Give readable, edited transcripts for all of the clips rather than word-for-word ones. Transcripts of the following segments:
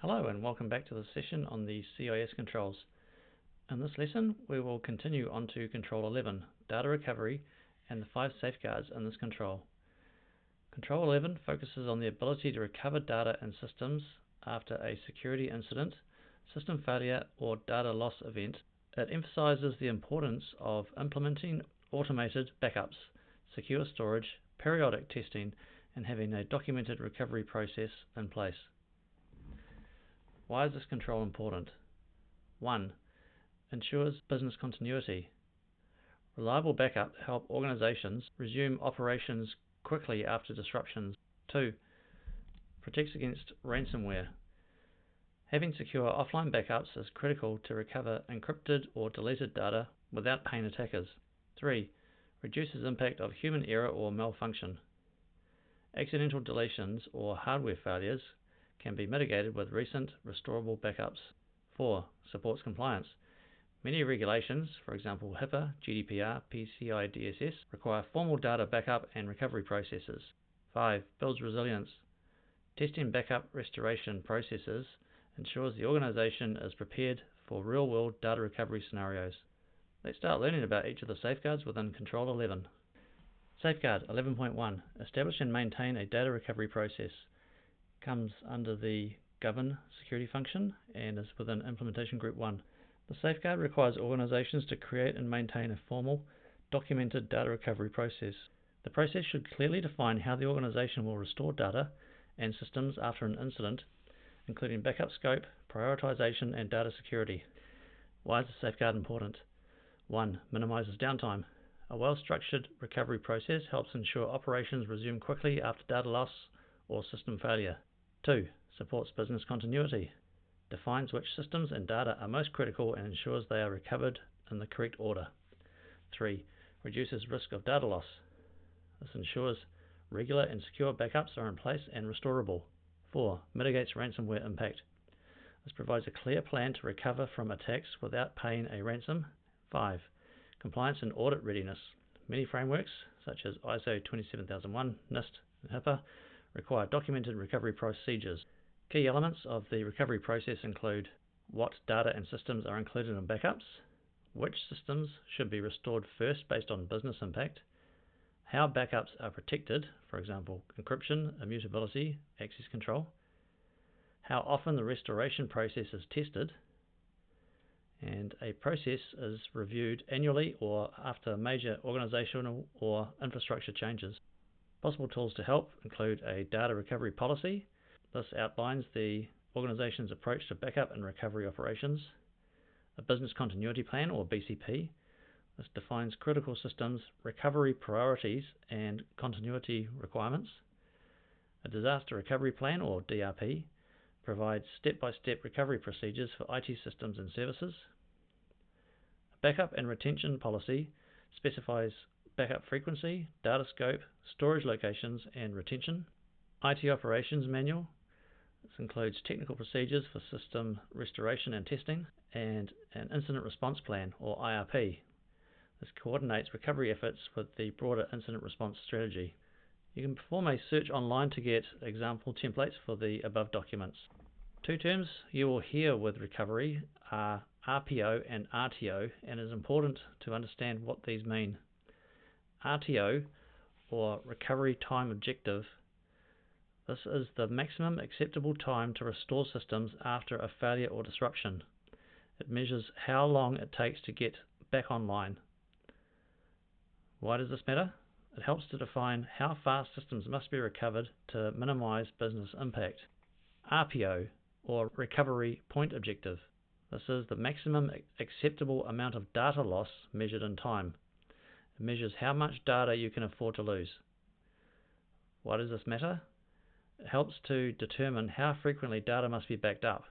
Hello and welcome back to the session on the CIS controls. In this lesson we will continue on to Control 11, Data Recovery, and the 5 safeguards in this control. Control 11 focuses on the ability to recover data in systems after a security incident, system failure, or data loss event. It emphasizes the importance of implementing automated backups, secure storage, periodic testing, and having a documented recovery process in place. Why is this control important? 1. Ensures business continuity. Reliable backup help organizations resume operations quickly after disruptions. 2. Protects against ransomware. Having secure offline backups is critical to recover encrypted or deleted data without paying attackers. 3. Reduces impact of human error or malfunction. Accidental deletions or hardware failures can be mitigated with recent restorable backups. 4. Supports compliance. Many regulations, for example HIPAA, GDPR, PCI DSS, require formal data backup and recovery processes. 5. Builds resilience. Testing backup restoration processes ensures the organization is prepared for real-world data recovery scenarios. Let's start learning about each of the safeguards within Control 11. Safeguard 11.1. Establish and maintain a data recovery process. Comes under the Govern security function and is within Implementation Group 1. The safeguard requires organizations to create and maintain a formal, documented data recovery process. The process should clearly define how the organization will restore data and systems after an incident, including backup scope, prioritization, and data security. Why is the safeguard important? 1. Minimizes downtime. A well-structured recovery process helps ensure operations resume quickly after data loss or system failure. 2. Supports business continuity. Defines which systems and data are most critical and ensures they are recovered in the correct order. 3. Reduces risk of data loss. This ensures regular and secure backups are in place and restorable. 4. Mitigates ransomware impact. This provides a clear plan to recover from attacks without paying a ransom. 5. Compliance and audit readiness. Many frameworks, such as ISO 27001, NIST, and HIPAA, require documented recovery procedures. Key elements of the recovery process include what data and systems are included in backups, which systems should be restored first based on business impact, how backups are protected, for example, encryption, immutability, access control, how often the restoration process is tested, and a process is reviewed annually or after major organizational or infrastructure changes. Possible tools to help include a data recovery policy. This outlines the organization's approach to backup and recovery operations. A business continuity plan, or BCP. This defines critical systems, recovery priorities, and continuity requirements. A disaster recovery plan, or DRP, provides step-by-step recovery procedures for IT systems and services. A backup and retention policy specifies backup frequency, data scope, storage locations, and retention. IT operations manual. This includes technical procedures for system restoration and testing, and an incident response plan, or IRP. This coordinates recovery efforts with the broader incident response strategy. You can perform a search online to get example templates for the above documents. 2 terms you will hear with recovery are RPO and RTO, and it is important to understand what these mean. RTO, or Recovery Time Objective. This is the maximum acceptable time to restore systems after a failure or disruption. It measures how long it takes to get back online. Why does this matter? It helps to define how fast systems must be recovered to minimize business impact. RPO, or Recovery Point Objective. This is the maximum acceptable amount of data loss measured in time. It measures how much data you can afford to lose. Why does this matter? It helps to determine how frequently data must be backed up.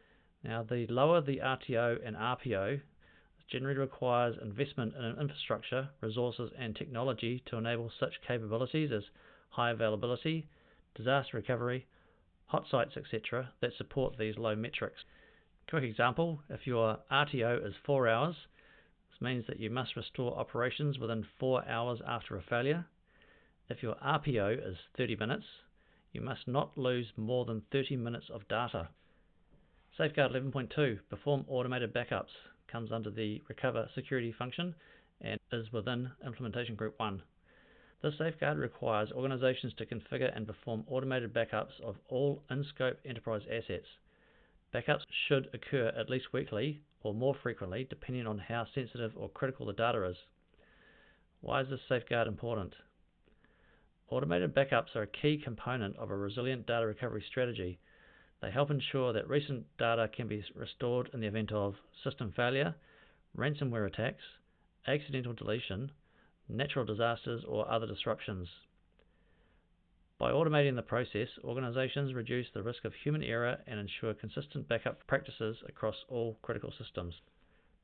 Now, the lower the RTO and RPO, this generally requires investment in infrastructure, resources, and technology to enable such capabilities as high availability, disaster recovery, hot sites, etc. that support these low metrics. Quick example, if your RTO is 4 hours, this means that you must restore operations within 4 hours after a failure. If your RPO is 30 minutes, you must not lose more than 30 minutes of data. Safeguard 11.2, perform automated backups, comes under the Recover Security function and is within Implementation Group 1. This safeguard requires organizations to configure and perform automated backups of all in-scope enterprise assets. Backups should occur at least weekly or more frequently, depending on how sensitive or critical the data is. Why is this safeguard important? Automated backups are a key component of a resilient data recovery strategy. They help ensure that recent data can be restored in the event of system failure, ransomware attacks, accidental deletion, natural disasters, or other disruptions. By automating the process, organizations reduce the risk of human error and ensure consistent backup practices across all critical systems.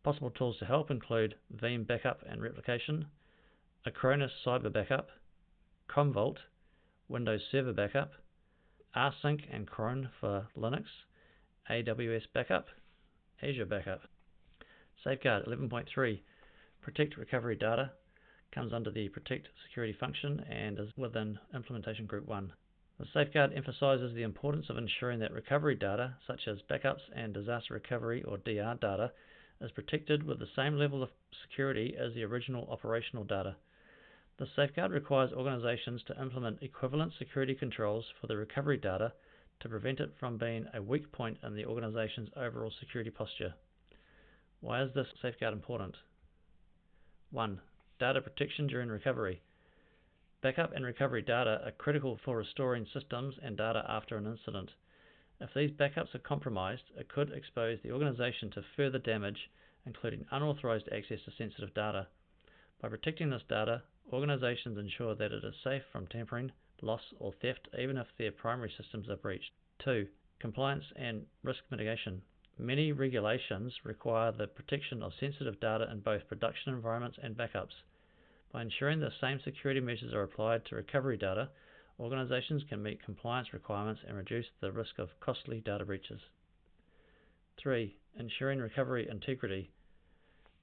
Possible tools to help include Veeam Backup and Replication, Acronis Cyber Backup, Commvault, Windows Server Backup, rsync and cron for Linux, AWS Backup, Azure Backup. Safeguard 11.3, protect recovery data, comes under the Protect Security function and is within Implementation Group 1. The safeguard emphasizes the importance of ensuring that recovery data, such as backups and disaster recovery or DR data, is protected with the same level of security as the original operational data. The safeguard requires organizations to implement equivalent security controls for the recovery data to prevent it from being a weak point in the organization's overall security posture. Why is this safeguard important? 1. Data protection during recovery. Backup and recovery data are critical for restoring systems and data after an incident. If these backups are compromised, it could expose the organization to further damage, including unauthorized access to sensitive data. By protecting this data, organizations ensure that it is safe from tampering, loss, or theft, even if their primary systems are breached. 2. Compliance and risk mitigation. Many regulations require the protection of sensitive data in both production environments and backups. By ensuring the same security measures are applied to recovery data, organizations can meet compliance requirements and reduce the risk of costly data breaches. 3. Ensuring recovery integrity.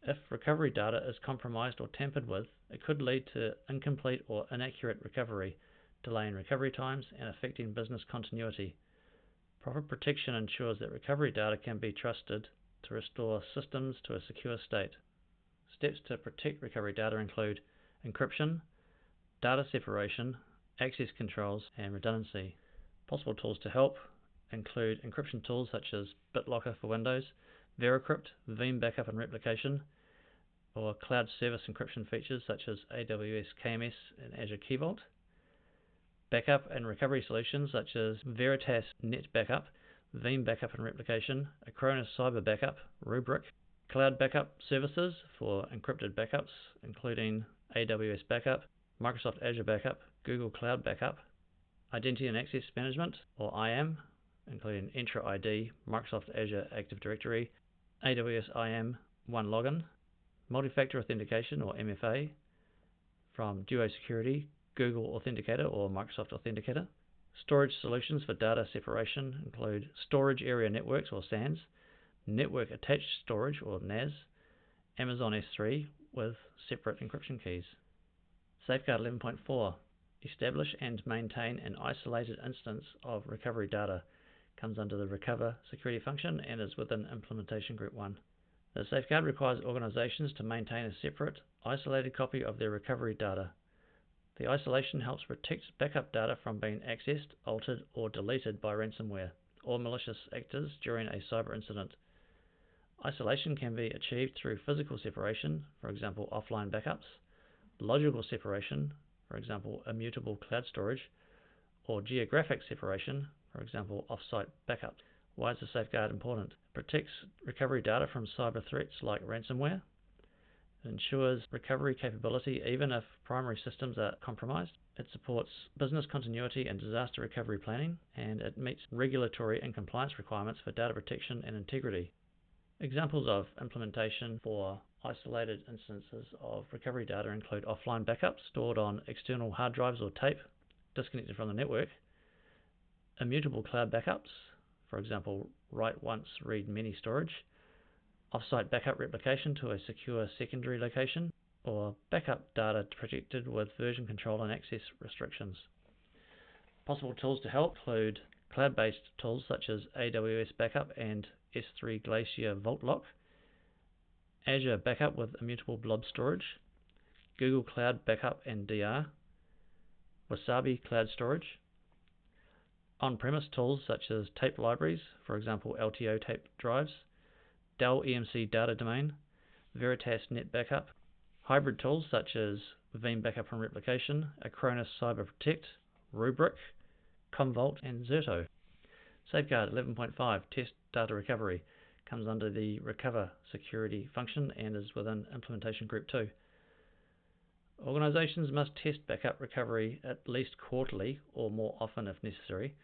If recovery data is compromised or tampered with, it could lead to incomplete or inaccurate recovery, delaying recovery times and affecting business continuity. Proper protection ensures that recovery data can be trusted to restore systems to a secure state. Steps to protect recovery data include encryption, data separation, access controls, and redundancy. Possible tools to help include encryption tools such as BitLocker for Windows, Veracrypt, Veeam Backup and Replication, or cloud service encryption features such as AWS KMS and Azure Key Vault. Backup and recovery solutions such as Veritas Net Backup, Veeam Backup and Replication, Acronis Cyber Backup, Rubrik. Cloud backup services for encrypted backups, including AWS Backup, Microsoft Azure Backup, Google Cloud Backup. Identity and Access Management, or IAM, including Entra ID, Microsoft Azure Active Directory, AWS IAM OneLogin. Multi-factor authentication, or MFA, from Duo Security, Google Authenticator or Microsoft Authenticator. Storage solutions for data separation include Storage Area Networks or SANs, Network Attached Storage or NAS, Amazon S3 with separate encryption keys. Safeguard 11.4, establish and maintain an isolated instance of recovery data, comes under the Recover Security function and is within Implementation Group 1. The safeguard requires organizations to maintain a separate, isolated copy of their recovery data. The isolation helps protect backup data from being accessed, altered, or deleted by ransomware or malicious actors during a cyber incident. Isolation can be achieved through physical separation, for example offline backups, logical separation, for example immutable cloud storage, or geographic separation, for example off-site backups. Why is the safeguard important? It protects recovery data from cyber threats like ransomware. It ensures recovery capability even if primary systems are compromised. It supports business continuity and disaster recovery planning, and it meets regulatory and compliance requirements for data protection and integrity. Examples of implementation for isolated instances of recovery data include offline backups stored on external hard drives or tape disconnected from the network, immutable cloud backups, for example write once, read many storage, off-site backup replication to a secure secondary location, or backup data protected with version control and access restrictions. Possible tools to help include cloud-based tools such as AWS Backup and S3 Glacier Vault Lock, Azure Backup with immutable blob storage, Google Cloud Backup and DR, Wasabi Cloud Storage, on-premise tools such as tape libraries, for example LTO tape drives, Dell EMC Data Domain, Veritas Net Backup, hybrid tools such as Veeam Backup and Replication, Acronis Cyber Protect, Rubrik, Commvault, and Zerto. Safeguard 11.5 Test Data Recovery comes under the Recover Security function and is within Implementation Group 2. Organizations must test backup recovery at least quarterly or more often if necessary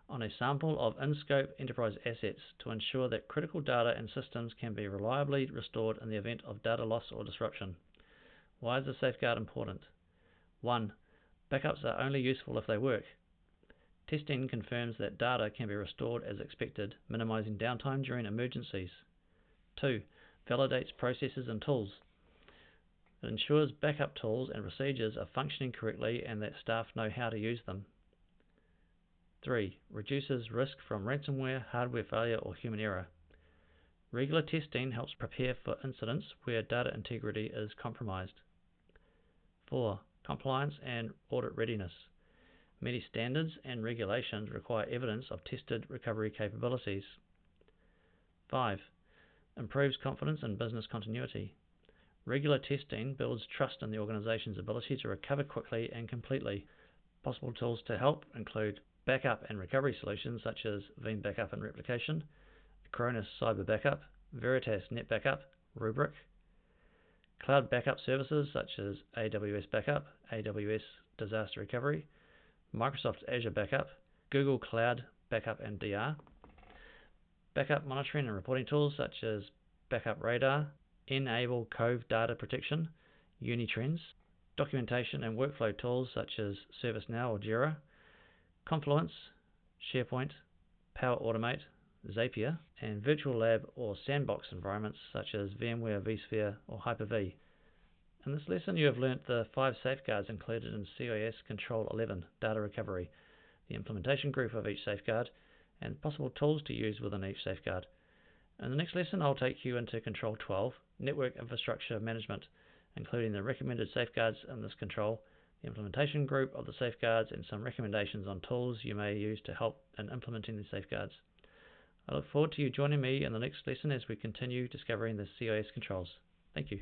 on a sample of in-scope enterprise assets to ensure that critical data and systems can be reliably restored in the event of data loss or disruption. Why is the safeguard important? 1. Backups are only useful if they work. Testing confirms that data can be restored as expected, minimizing downtime during emergencies. 2. Validates processes and tools. It ensures backup tools and procedures are functioning correctly and that staff know how to use them. 3. Reduces risk from ransomware, hardware failure, or human error. Regular testing helps prepare for incidents where data integrity is compromised. 4. Compliance and audit readiness. Many standards and regulations require evidence of tested recovery capabilities. 5. Improves confidence in business continuity. Regular testing builds trust in the organization's ability to recover quickly and completely. Possible tools to help include backup and recovery solutions such as Veeam Backup and Replication, Acronis Cyber Backup, Veritas Net Backup, Rubrik, cloud backup services such as AWS Backup, AWS Disaster Recovery, Microsoft Azure Backup, Google Cloud Backup and DR, backup monitoring and reporting tools such as Backup Radar, Enable Cove Data Protection, Unitrends, documentation and workflow tools such as ServiceNow or Jira, Confluence, SharePoint, Power Automate, Zapier, and virtual lab or sandbox environments such as VMware, vSphere, or Hyper-V. In this lesson you have learnt the 5 safeguards included in CIS Control 11, Data Recovery, the implementation group of each safeguard, and possible tools to use within each safeguard. In the next lesson I'll take you into Control 12, Network Infrastructure Management, including the recommended safeguards in this control, the implementation group of the safeguards, and some recommendations on tools you may use to help in implementing the safeguards. I look forward to you joining me in the next lesson as we continue discovering the CIS controls. Thank you.